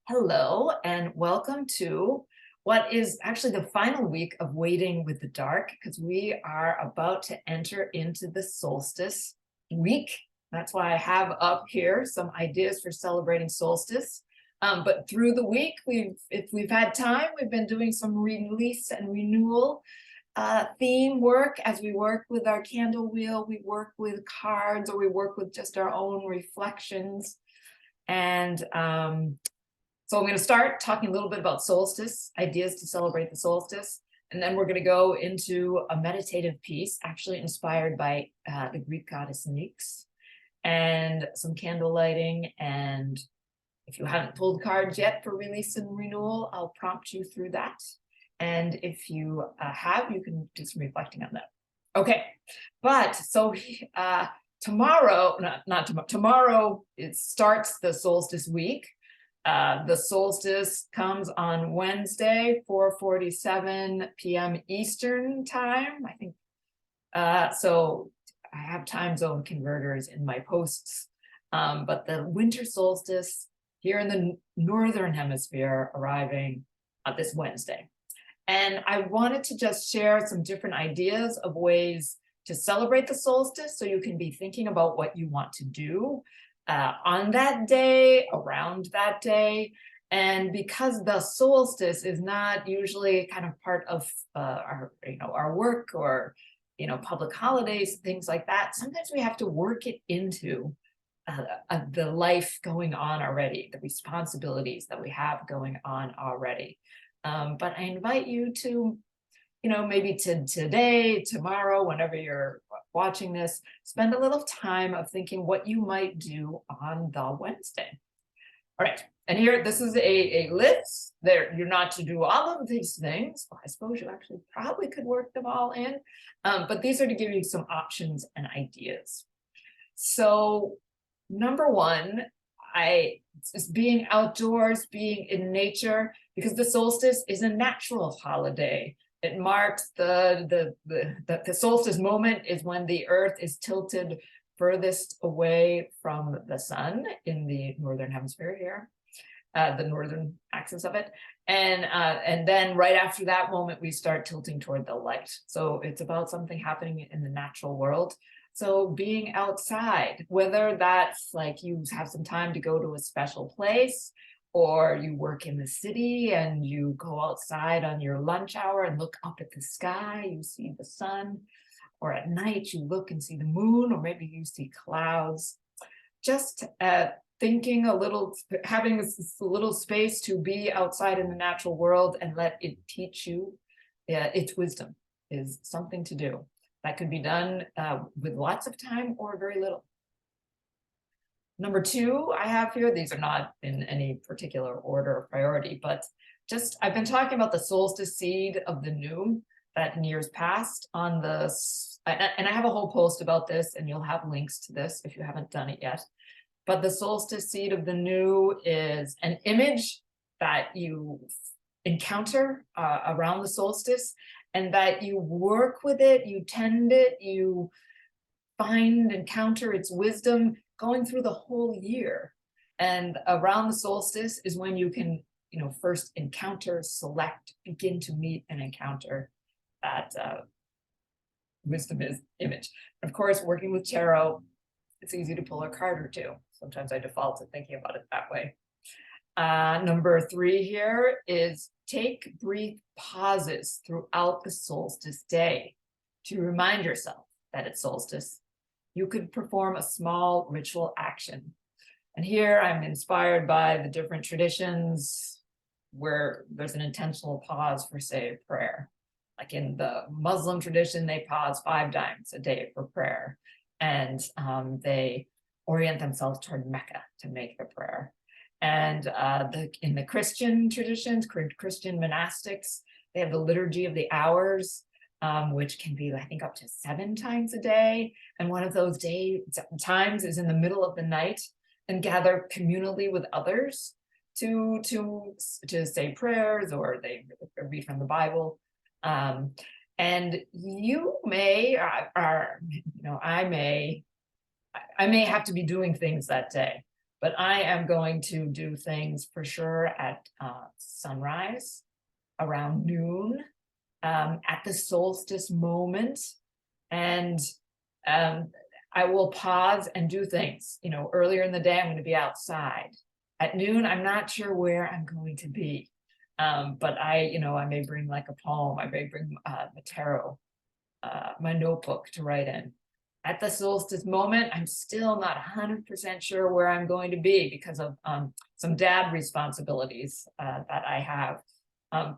Hello, and welcome to what is actually the final week of Waiting with the Dark, because we are about to enter into the solstice week. That's why I have up here some ideas for celebrating solstice. But through the week, if we've had time, we've been doing some release and renewal theme work as we work with our candle wheel, we work with cards, or we work with just our own reflections. And so I'm going to start talking a little bit about solstice, ideas to celebrate the solstice, and then we're going to go into a meditative piece, actually inspired by the Greek goddess Nyx, and some candle lighting. And if you haven't pulled cards yet for release and renewal, I'll prompt you through that. And if you have, you can do some reflecting on that. Okay, but so tomorrow, not tomorrow, tomorrow it starts the solstice week. The solstice comes on Wednesday, 4:47 p.m. Eastern time, I think. So I have time zone converters in my posts. But the winter solstice here in the Northern Hemisphere arriving this Wednesday. And I wanted to just share some different ideas of ways to celebrate the solstice so you can be thinking about what you want to do on that day, around that day. And because the solstice is not usually kind of part of our work or public holidays, things like that, sometimes we have to work it into the life going on already, the responsibilities that we have going on already. But I invite you to maybe today, tomorrow, whenever you're watching this, spend a little time of thinking what you might do on the Wednesday. All right, and here, this is a list. You're not to do all of these things. Well, I suppose you actually probably could work them all in, but these are to give you some options and ideas. So number one, is being outdoors, being in nature, because the solstice is a natural holiday. It marks the solstice moment is when the earth is tilted furthest away from the sun in the northern hemisphere here, the northern axis of it. And then right after that moment, we start tilting toward the light. So it's about something happening in the natural world. So being outside, whether that's like you have some time to go to a special place, or you work in the city and you go outside on your lunch hour and look up at the sky, you see the sun, or at night you look and see the moon, or maybe you see clouds. Just thinking a little, having a little space to be outside in the natural world and let it teach you its wisdom is something to do. That could be done with lots of time or very little. Number two, I have here, these are not in any particular order of priority, but just I've been talking about the solstice seed of the new that in years past on the, and I have a whole post about this, and you'll have links to this if you haven't done it yet. But the solstice seed of the new is an image that you encounter around the solstice, and that you work with it, you tend it, you encounter its wisdom going through the whole year. And around the solstice is when you can, first encounter, select, begin to meet and encounter that wisdom is image. Of course, working with tarot, it's easy to pull a card or two. Sometimes I default to thinking about it that way. Number three here is take brief pauses throughout the solstice day to remind yourself that it's solstice. You could perform a small ritual action. And here I'm inspired by the different traditions where there's an intentional pause for, say, prayer. Like in the Muslim tradition, they pause 5 times a day for prayer. And they orient themselves toward Mecca to make the prayer. And in the Christian traditions, Christian monastics, they have the Liturgy of the Hours, which can be, I think, up to 7 times a day. And one of those times is in the middle of the night, and gather communally with others to say prayers, or they read from the Bible. And you may, I may have to be doing things that day, but I am going to do things for sure at sunrise, around noon, at the solstice moment, and I will pause and do things. Earlier in the day, I'm going to be outside. At noon, I'm not sure where I'm going to be, but I may bring like a poem. I may bring the tarot, my notebook to write in. At the solstice moment, I'm still not 100% sure where I'm going to be because of some dad responsibilities that I have.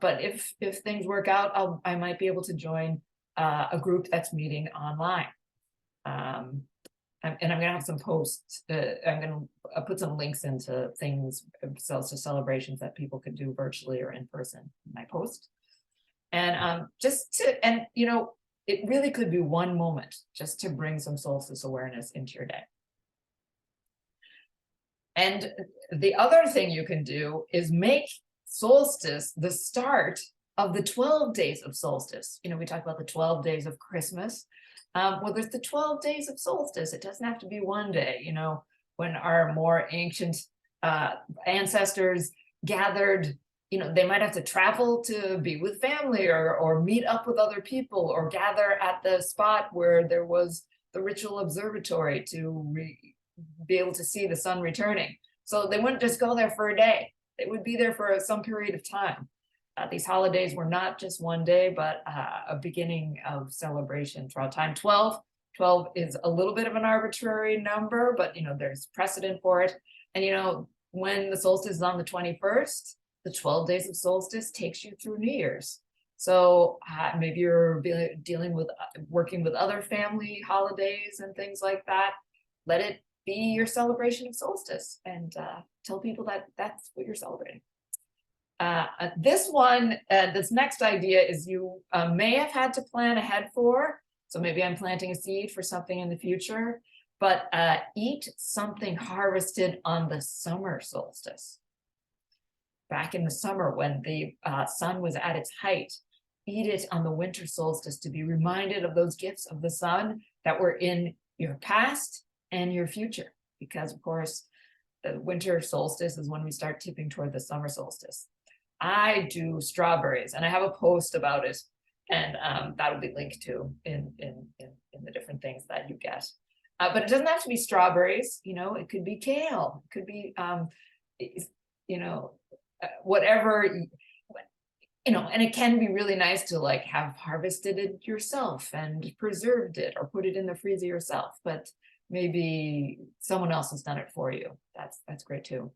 But if things work out, I might be able to join a group that's meeting online. And I'm gonna have some posts. I'm gonna put some links into things, solstice celebrations that people could do virtually or in person in my post. And it really could be one moment just to bring some solstice awareness into your day. And the other thing you can do is make solstice the start of the 12 days of solstice. We talk about the 12 days of Christmas. Well, there's the 12 days of solstice. It doesn't have to be one day. When our more ancient ancestors gathered, they might have to travel to be with family or meet up with other people or gather at the spot where there was the ritual observatory to be able to see the sun returning. So they wouldn't just go there for a day. They would be there for some period of time. These holidays were not just one day, but a beginning of celebration throughout time. 12 is a little bit of an arbitrary number, but there's precedent for it. And when the solstice is on the 21st, the 12 days of solstice takes you through New Year's. So maybe you're dealing with working with other family holidays and things like that. Let it be your celebration of solstice, and tell people that that's what you're celebrating. This next idea is you may have had to plan ahead for, so maybe I'm planting a seed for something in the future, but eat something harvested on the summer solstice. Back in the summer when the sun was at its height, eat it on the winter solstice to be reminded of those gifts of the sun that were in your past and your future. Because of course, the winter solstice is when we start tipping toward the summer solstice. I do strawberries, and I have a post about it, and that'll be linked to in the different things that you get. But it doesn't have to be strawberries. It could be kale. It could be whatever. And it can be really nice to like have harvested it yourself and preserved it or put it in the freezer yourself. But maybe someone else has done it for you. That's great too.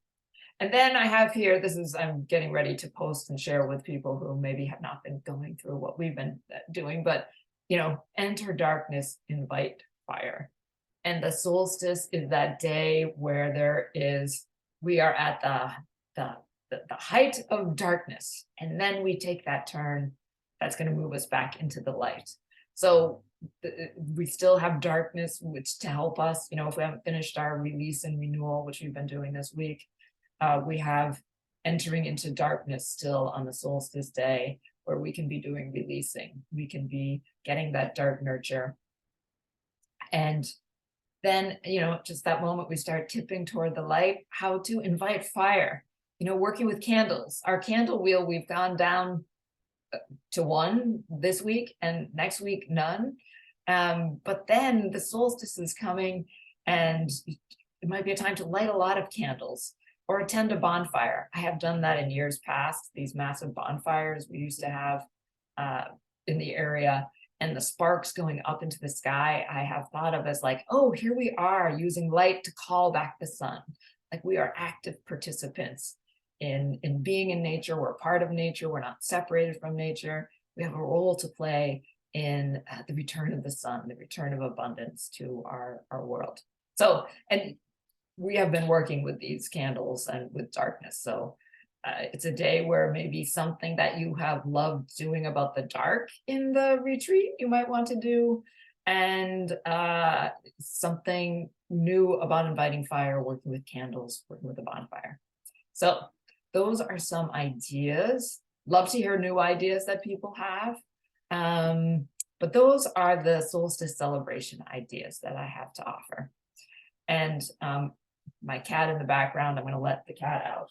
And then I have here, I'm getting ready to post and share with people who maybe have not been going through what we've been doing, but enter darkness, invite fire. And the solstice is that day where we are at the height of darkness, and then we take that turn that's going to move us back into the light. So we still have darkness, which to help us, if we haven't finished our release and renewal, which we've been doing this week, we have entering into darkness still on the solstice day, where we can be doing releasing. We can be getting that dark nurture. And then, just that moment we start tipping toward the light, how to invite fire, working with candles. Our candle wheel, we've gone down to 1 this week, and next week none. But then the solstice is coming, and it might be a time to light a lot of candles or attend a bonfire. I have done that in years past, these massive bonfires we used to have in the area, and the sparks going up into the sky, I have thought of as like, oh, here we are using light to call back the sun. Like we are active participants in being in nature. We're part of nature. We're not separated from nature. We have a role to play in the return of the sun, the return of abundance to our world. So, and we have been working with these candles and with darkness. So it's a day where maybe something that you have loved doing about the dark in the retreat, you might want to do, and something new about inviting fire, working with candles, working with a bonfire. So those are some ideas. Love to hear new ideas that people have. But those are the solstice celebration ideas that I have to offer. And my cat in the background. I'm going to let the cat out.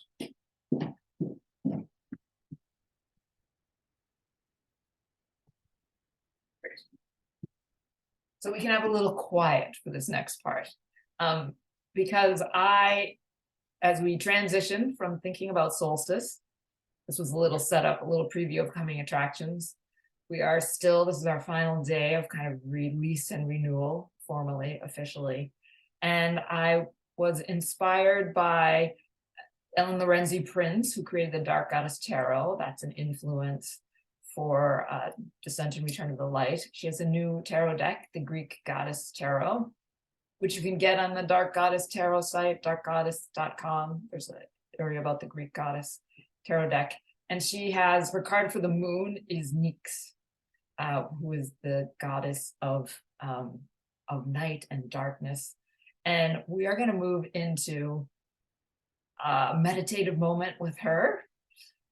So we can have a little quiet for this next part. Because as we transition from thinking about solstice, this was a little setup, a little preview of coming attractions. This is our final day of kind of release and renewal, formally, officially. And I was inspired by Ellen Lorenzi Prince, who created the Dark Goddess Tarot. That's an influence for Descent and Return of the Light. She has a new tarot deck, the Greek Goddess Tarot, which you can get on the Dark Goddess Tarot site, darkgoddess.com. There's an area about the Greek Goddess Tarot deck. And she has, her card for the moon is Nyx, who is the goddess of night and darkness. And we are going to move into a meditative moment with her.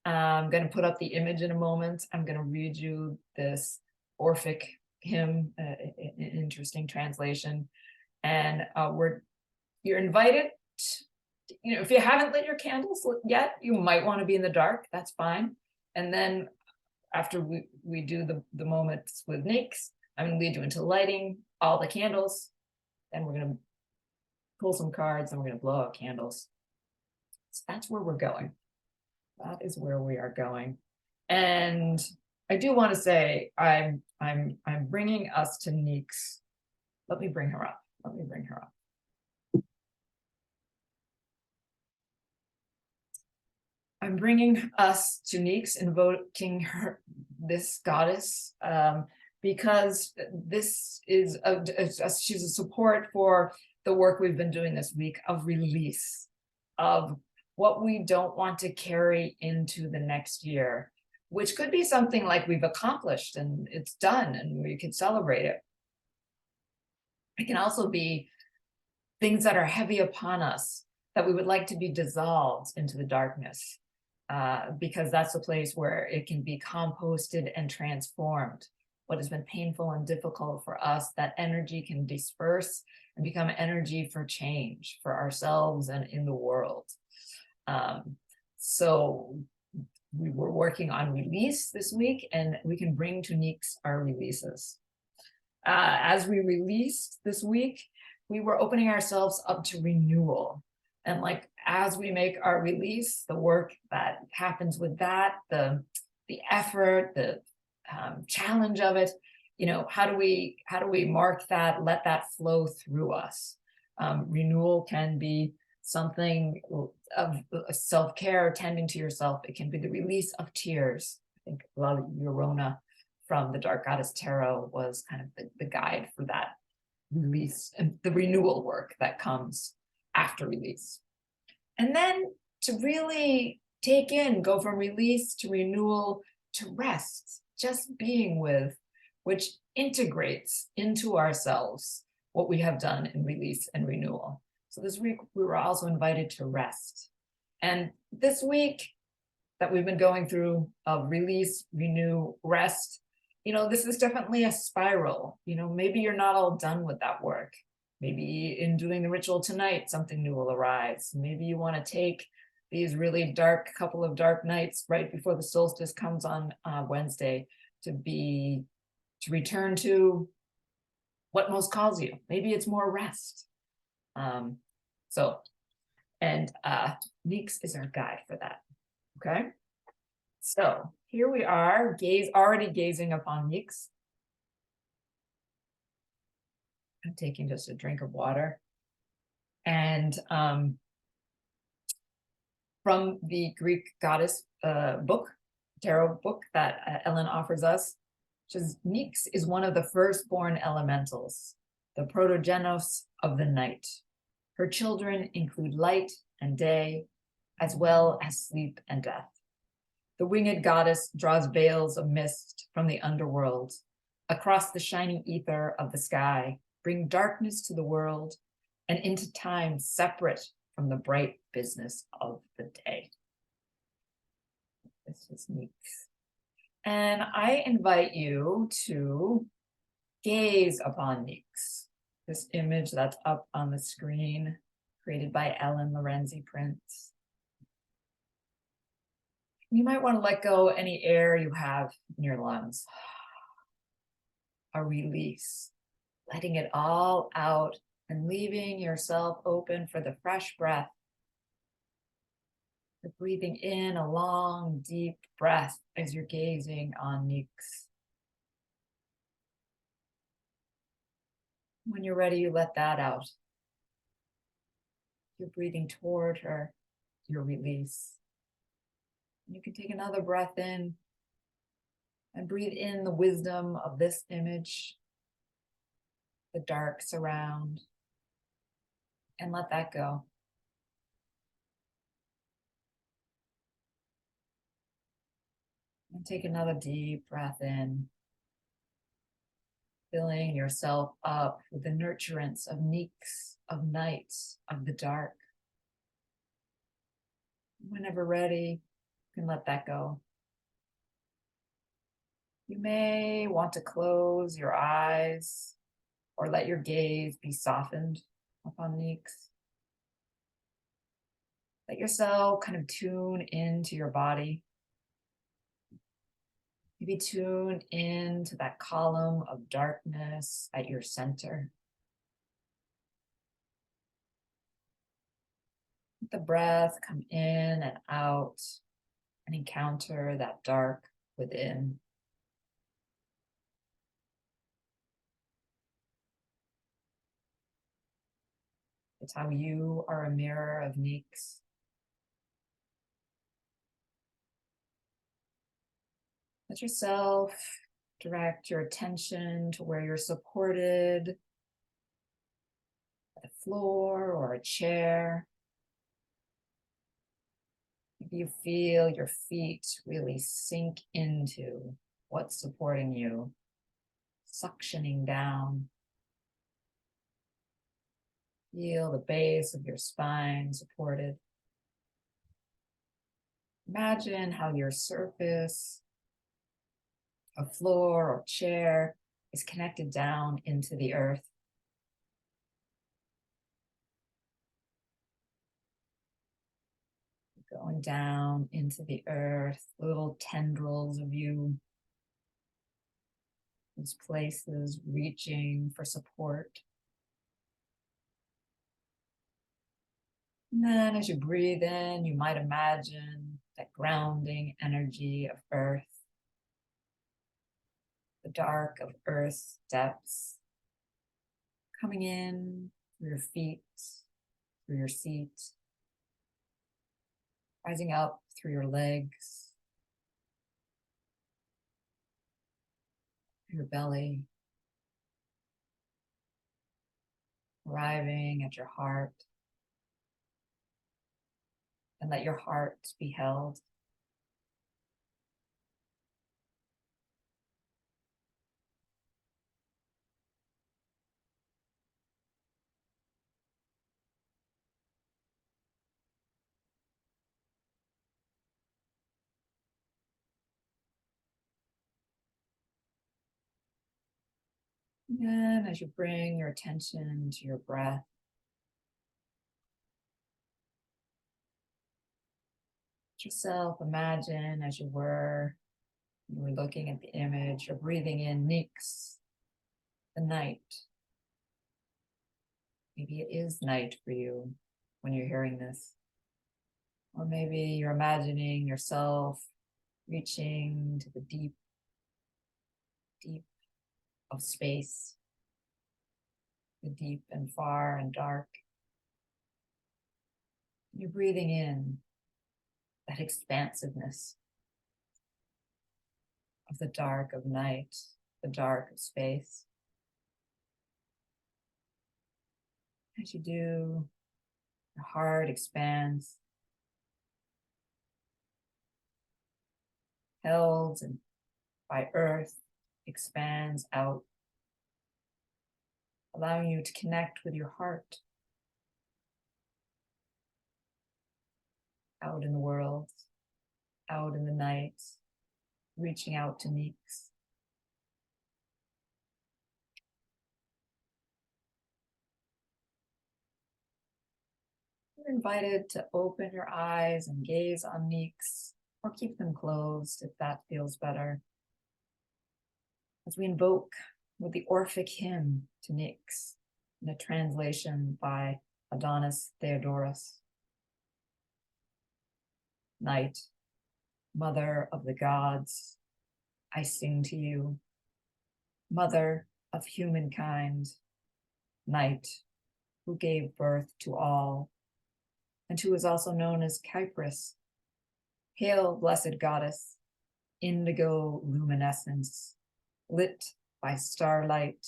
I'm going to put up the image in a moment. I'm going to read you this Orphic hymn, interesting translation. And you're invited to, if you haven't lit your candles yet, you might want to be in the dark. That's fine. And then after we do the moments with Nyx, I'm going to lead you into lighting all the candles. Then we're going to pull some cards and we're going to blow out candles. So that's where we're going. That is where we are going. And I do want to say I'm bringing us to Nyx. Let me bring her up. I'm bringing us to Nyx, invoking her, this goddess, because this is she's a support for the work we've been doing this week of release, of what we don't want to carry into the next year, which could be something like we've accomplished and it's done and we can celebrate it. It can also be things that are heavy upon us that we would like to be dissolved into the darkness, because that's a place where it can be composted and transformed. What has been painful and difficult for us, that energy can disperse and become energy for change for ourselves and in the world. So we were working on release this week, and we can bring to Nyx our releases. As we released this week, we were opening ourselves up to renewal. And as we make our release, the work that happens with that, the effort, the challenge of it, how do we mark that, let that flow through us? Renewal can be something of self-care, tending to yourself. It can be the release of tears. I think a lot of Yorona from the Dark Goddess Tarot was kind of the guide for that release and the renewal work that comes after release. And then to really go from release to renewal to rest, just being with, which integrates into ourselves what we have done in release and renewal. So this week we were also invited to rest. And this week that we've been going through of release, renew, rest, this is definitely a spiral. Maybe you're not all done with that work. Maybe in doing the ritual tonight, something new will arise. Maybe you want to take these really couple of dark nights right before the solstice comes on Wednesday to return to what most calls you. Maybe it's more rest. Nyx is our guide for that. Okay. So here we are, already gazing upon Nyx. I'm taking just a drink of water. And from the Greek Goddess tarot book that Ellen offers us, Nyx is one of the firstborn elementals, the protogenos of the night. Her children include light and day, as well as sleep and death. The winged goddess draws veils of mist from the underworld across the shining ether of the sky, bring darkness to the world and into time separate from the bright business of the day. This is Nyx. And I invite you to gaze upon Nyx, this image that's up on the screen, created by Ellen Lorenzi Prince. You might want to let go any air you have in your lungs. A release, letting it all out and leaving yourself open for the fresh breath. You're breathing in a long, deep breath as you're gazing on Nyx. When you're ready, you let that out. You're breathing toward her, your release. You can take another breath in and breathe in the wisdom of this image, the dark surround, and let that go. And take another deep breath in, filling yourself up with the nurturance of Nyx, of night, of the dark. Whenever ready, you can let that go. You may want to close your eyes or let your gaze be softened upon Nyx. Let yourself kind of tune into your body. Maybe tune into that column of darkness at your center. Let the breath come in and out and encounter that dark within. It's how you are a mirror of Nyx. Let yourself direct your attention to where you're supported, the floor or a chair. Maybe you feel your feet really sink into what's supporting you, suctioning down. Feel the base of your spine supported. Imagine how your surface, a floor or chair, is connected down into the earth. Going down into the earth, little tendrils of you, those places reaching for support. And then as you breathe in, you might imagine that grounding energy of earth, the dark of earth's depths, coming in through your feet, through your seat, rising up through your legs, your belly, arriving at your heart, and let your heart be held. And as you bring your attention to your breath, let yourself imagine as you were looking at the image, you're breathing in Nyx, the night. Maybe it is night for you when you're hearing this. Or maybe you're imagining yourself reaching to the deep, deep of space, the deep and far and dark. You're breathing in that expansiveness of the dark of night, the dark of space. As you do, your heart expands, held and by earth, expands out, allowing you to connect with your heart out in the world, out in the night, reaching out to Nyx. you're invited to open your eyes and gaze on Neeks, or keep them closed if that feels better. As we invoke with the Orphic hymn to Nyx, in a translation by Adonis Theodorus. Night, mother of the gods, I sing to you. Mother of humankind, night, who gave birth to all, and who is also known as Kypris. Hail, blessed goddess, indigo luminescence, lit by starlight.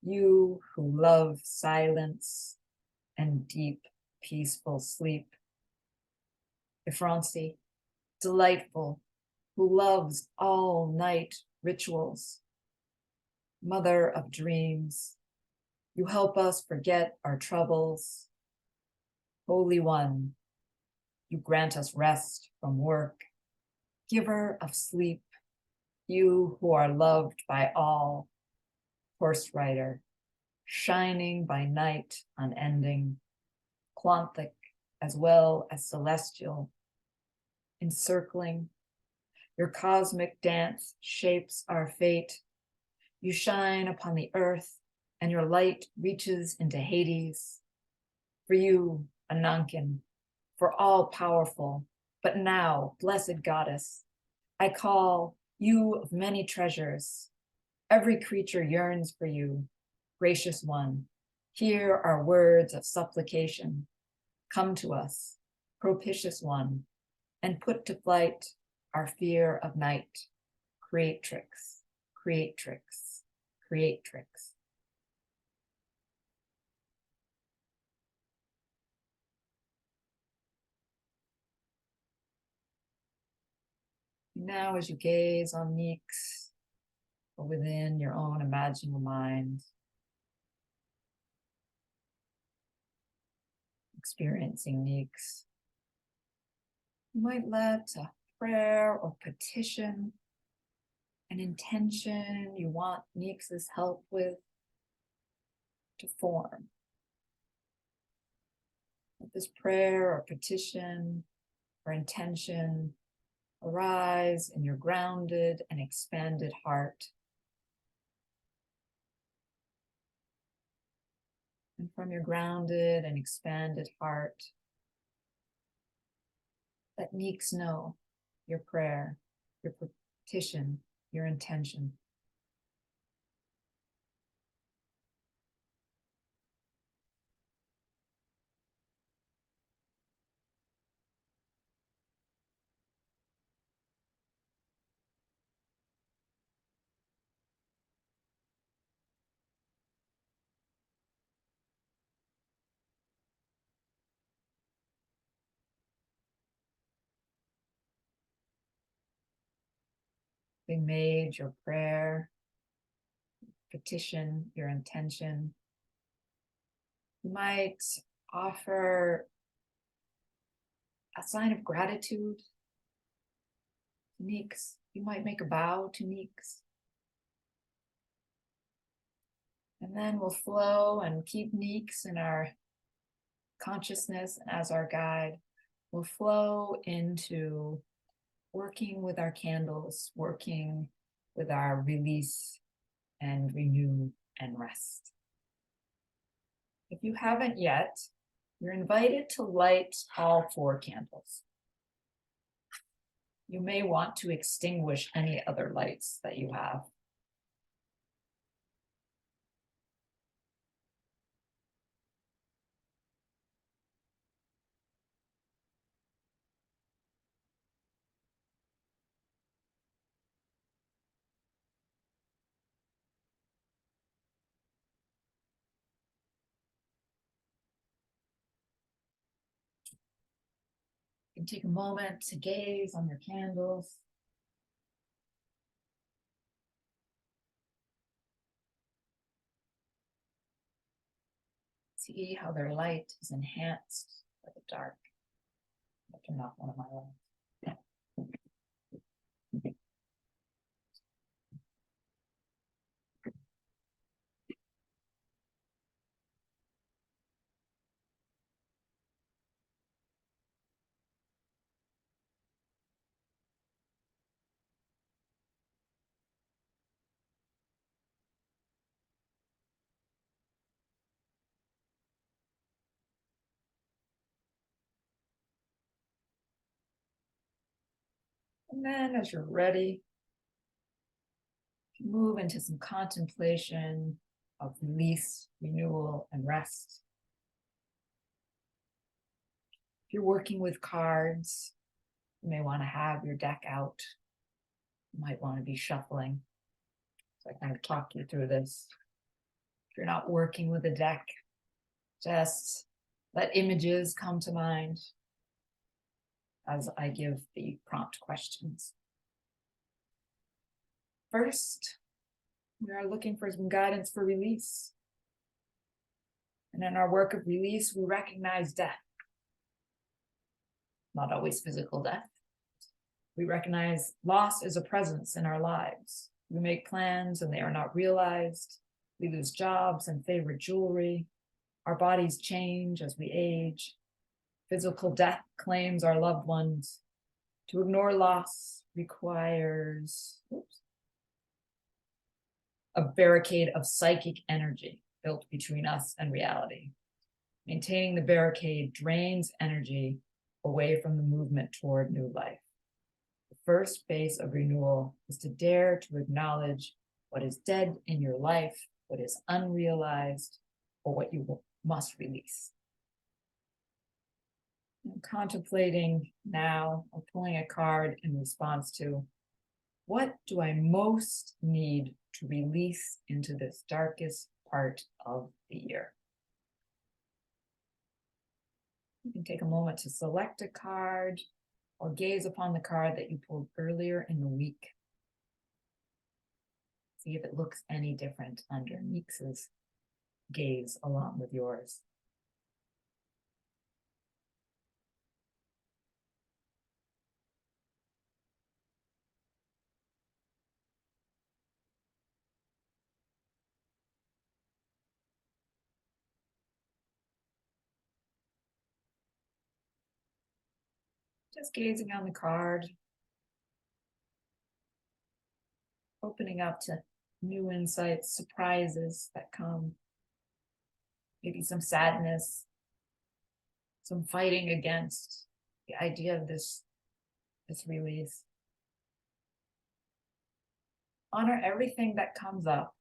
You who love silence and deep, peaceful sleep. Ifronsti, delightful, who loves all night rituals. Mother of dreams, you help us forget our troubles. Holy One, you grant us rest from work. Giver of sleep, you who are loved by all. Horse rider, shining by night unending. Clonthic as well as celestial. Encircling, your cosmic dance shapes our fate. You shine upon the earth, and your light reaches into Hades. For you, Anankin, for all powerful, but now, blessed goddess, I call you of many treasures. Every creature yearns for you, gracious one. Hear our words of supplication. Come to us, propitious one, and put to flight our fear of night. Creatrix, creatrix, creatrix. Now, as you gaze on Nyx, or within your own imaginal mind, experiencing Nyx, you might let a prayer or petition, an intention you want Nyx's help with, to form. Let this prayer or petition or intention arise in your grounded and expanded heart. And from your grounded and expanded heart, let Nyx know your prayer, your petition, your intention. Having made your prayer, petition, your intention, you might offer a sign of gratitude to Nyx. You might make a vow to Nyx. And then we'll flow and keep Nyx in our consciousness as our guide. We'll flow into working with our candles, working with our release and renew and rest. If you haven't yet, you're invited to light all 4 candles. You may want to extinguish any other lights that you have. You can take a moment to gaze on your candles. See how their light is enhanced by the dark. I'll turn off one of my lights. And then as you're ready, move into some contemplation of release, renewal, and rest. If you're working with cards, you may want to have your deck out. You might want to be shuffling. So I kind of talk you through this. If you're not working with a deck, just let images come to mind as I give the prompt questions. First, we are looking for some guidance for release. And in our work of release, we recognize death. Not always physical death. We recognize loss as a presence in our lives. We make plans and they are not realized. We lose jobs and favorite jewelry. Our bodies change as we age. Physical death claims our loved ones. To ignore loss requires a barricade of psychic energy built between us and reality. Maintaining the barricade drains energy away from the movement toward new life. The first phase of renewal is to dare to acknowledge what is dead in your life, what is unrealized, or what you must release. I'm contemplating now, or pulling a card in response to, what do I most need to release into this darkest part of the year? You can take a moment to select a card or gaze upon the card that you pulled earlier in the week. See if it looks any different under Meeks's gaze along with yours. Just gazing on the card, opening up to new insights, surprises that come, maybe some sadness, some fighting against the idea of this release. Honor everything that comes up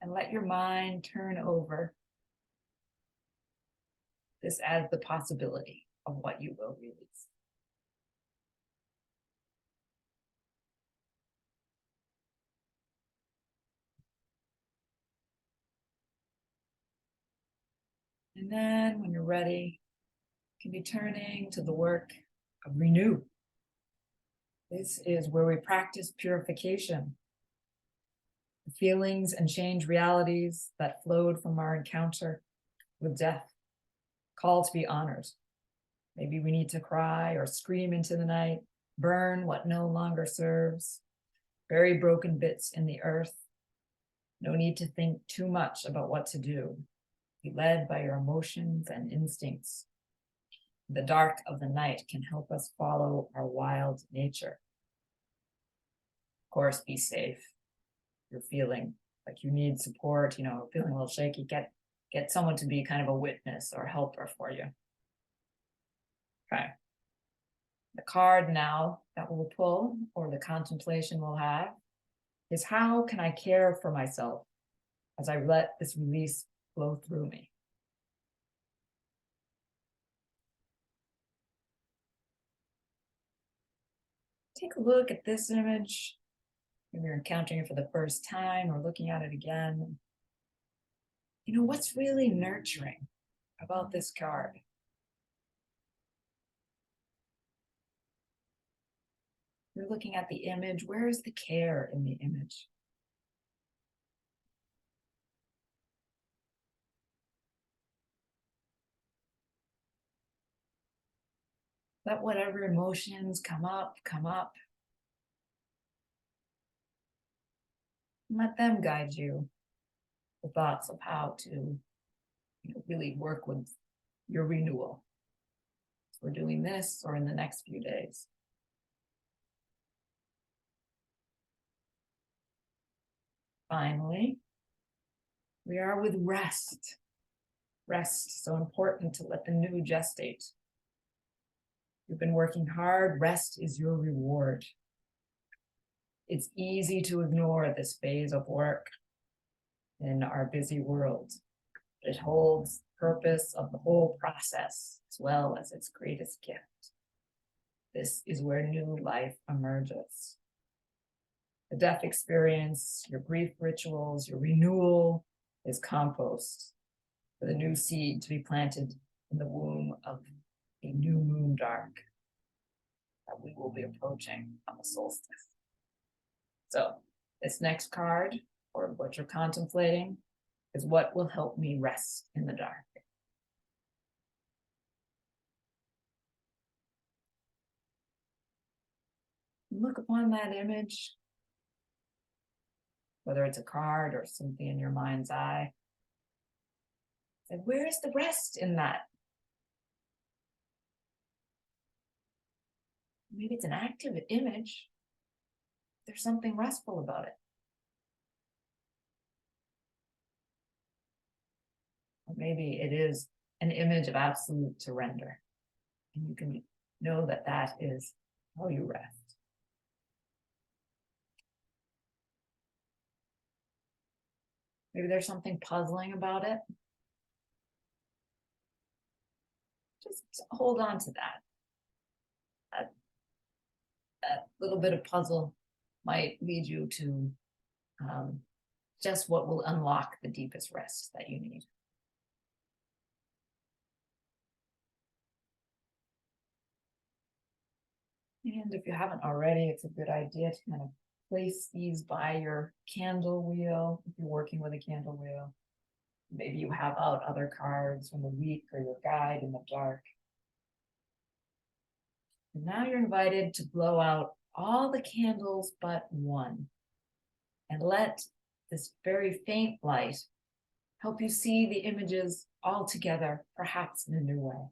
and let your mind turn over this as the possibility of what you will release. And then when you're ready, you can be turning to the work of renew. This is where we practice purification. The feelings and change realities that flowed from our encounter with death, call to be honored. Maybe we need to cry or scream into the night, burn what no longer serves, bury broken bits in the earth. No need to think too much about what to do. Be led by your emotions and instincts. The dark of the night can help us follow our wild nature. Of course, be safe. If you're feeling like you need support, feeling a little shaky, get someone to be kind of a witness or helper for you. Okay. The card now that we'll pull, or the contemplation we'll have, is how can I care for myself as I let this release flow through me? Take a look at this image. Maybe you're encountering it for the first time or looking at it again. What's really nurturing about this card? You're looking at the image. Where is the care in the image? Let whatever emotions come up. Let them guide you. The thoughts of how to really work with your renewal. So we're doing this or in the next few days. Finally, we are with rest. Rest, so important to let the new gestate. You've been working hard. Rest is your reward. It's easy to ignore this phase of work in our busy world. It holds the purpose of the whole process as well as its greatest gift. This is where new life emerges. The death experience, your grief rituals, your renewal is compost for the new seed to be planted in the womb of a new moon dark that we will be approaching on the solstice. So this next card, or what you're contemplating, is what will help me rest in the dark. Look upon that image, whether it's a card or something in your mind's eye. Say, where is the rest in that? Maybe it's an active image. There's something restful about it. Or maybe it is an image of absolute surrender. And you can know that that is how you rest. Maybe there's something puzzling about it. Just hold on to that. That little bit of puzzle might lead you to just what will unlock the deepest rest that you need. And if you haven't already, it's a good idea to kind of place these by your candle wheel if you're working with a candle wheel. Maybe you have out other cards from the week or your guide in the dark. And now you're invited to blow out all the candles but one, and let this very faint light help you see the images all together, perhaps in a new way.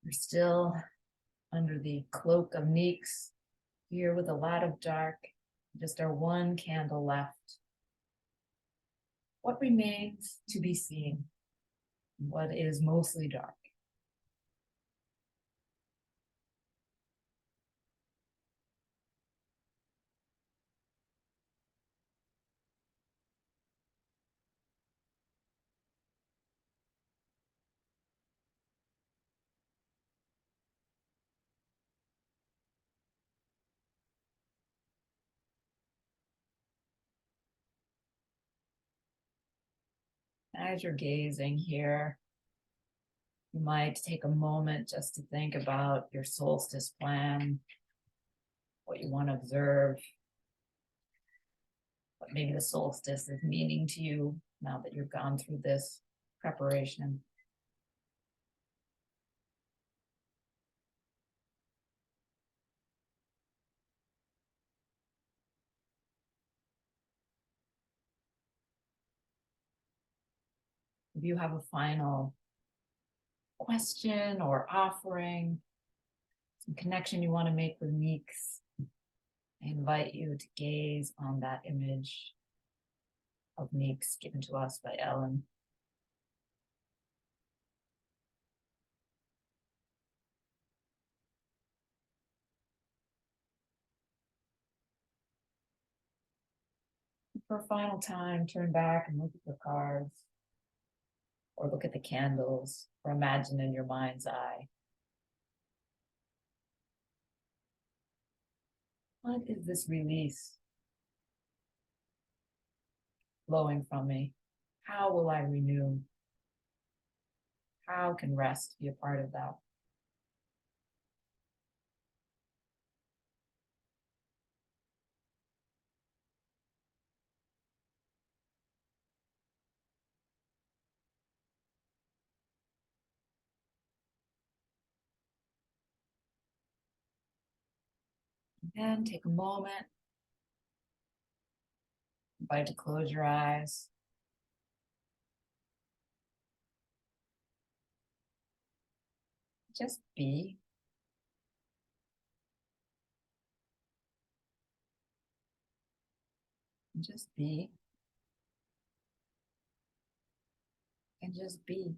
You're still under the cloak of Nyx, here with a lot of dark, just our one candle left. What remains to be seen? What is mostly dark? As you're gazing here, you might take a moment just to think about your solstice plan, what you want to observe, what maybe the solstice is meaning to you now that you've gone through this preparation. If you have a final question or offering, some connection you want to make with Nyx, I invite you to gaze on that image of Nyx given to us by Ellen. For a final time, turn back and look at the cards, or look at the candles, or imagine in your mind's eye. What is this release flowing from me? How will I renew? How can rest be a part of that? And take a moment, invite you to close your eyes. Just be. And just be. And just be.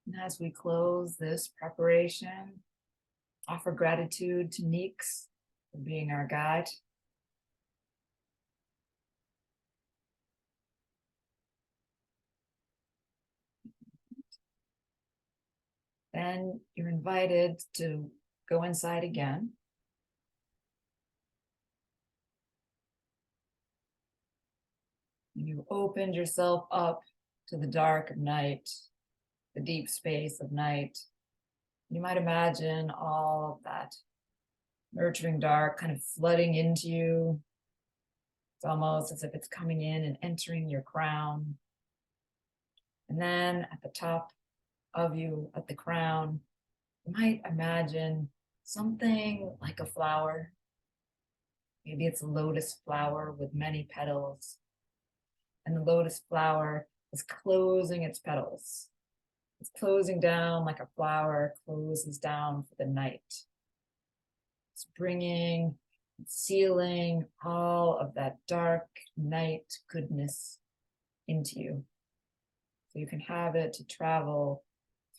And as we close this preparation, offer gratitude to Neeks for being our guide. Then you're invited to go inside again. You opened yourself up to the dark of night, the deep space of night. You might imagine all of that nurturing dark kind of flooding into you. It's almost as if it's coming in and entering your crown. And then at the top of you, at the crown, you might imagine something like a flower. Maybe it's a lotus flower with many petals. And the lotus flower is closing its petals. It's closing down like a flower closes down for the night. It's bringing, sealing all of that dark night goodness into you. So you can have it to travel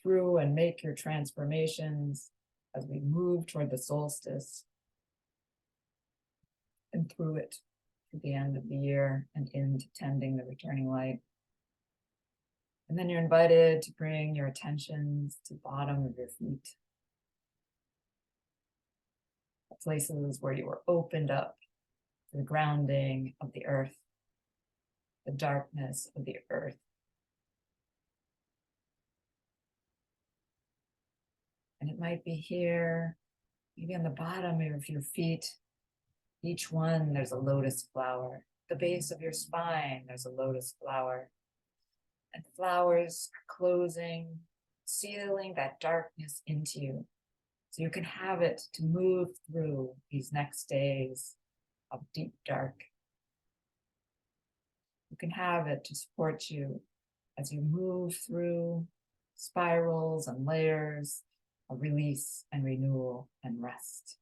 through and make your transformations as we move toward the solstice and through it to the end of the year and into tending the returning light. And then you're invited to bring your attentions to the bottom of your feet. Places where you were opened up to the grounding of the earth, the darkness of the earth. And it might be here, maybe on the bottom of your feet. Each one, there's a lotus flower. The base of your spine, there's a lotus flower. And flowers are closing, sealing that darkness into you. So you can have it to move through these next days of deep dark. You can have it to support you as you move through spirals and layers of release and renewal and rest.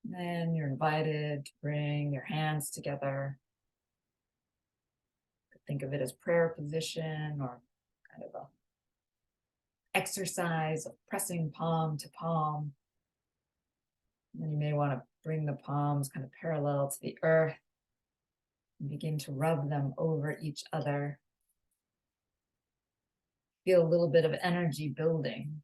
And then you're invited to bring your hands together. Think of it as prayer position or kind of a exercise of pressing palm to palm. And then you may want to bring the palms kind of parallel to the earth and begin to rub them over each other. Feel a little bit of energy building.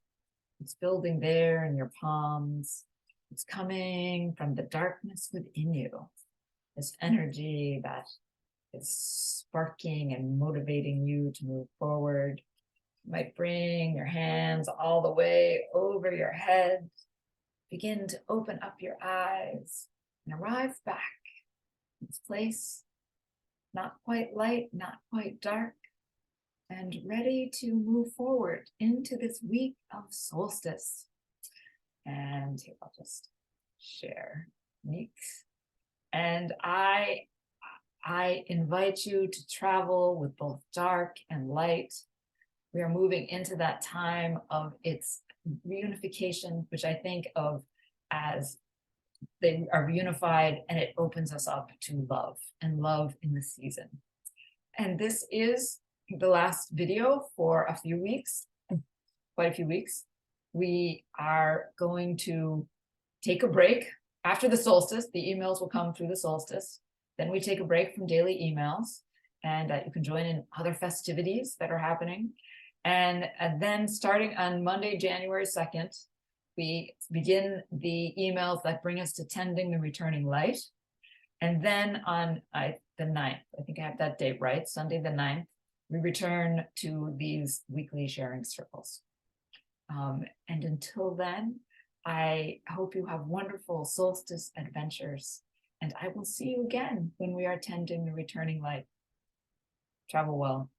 It's building there in your palms. It's coming from the darkness within you. This energy that is sparking and motivating you to move forward. You might bring your hands all the way over your head. Begin to open up your eyes and arrive back in this place, not quite light, not quite dark, and ready to move forward into this week of solstice. And here, I'll just share Neeks. And I invite you to travel with both dark and light. We are moving into that time of its reunification, which I think of as they are reunified, and it opens us up to love and love in the season. And this is the last video for a few weeks, quite a few weeks. We are going to take a break after the solstice. The emails will come through the solstice. Then we take a break from daily emails, and you can join in other festivities that are happening. And then starting on Monday, January 2nd, we begin the emails that bring us to tending the returning light. And then on the 9th, I think I have that date right, Sunday the 9th, we return to these weekly sharing circles. And until then, I hope you have wonderful solstice adventures. And I will see you again when we are tending the returning light. Travel well.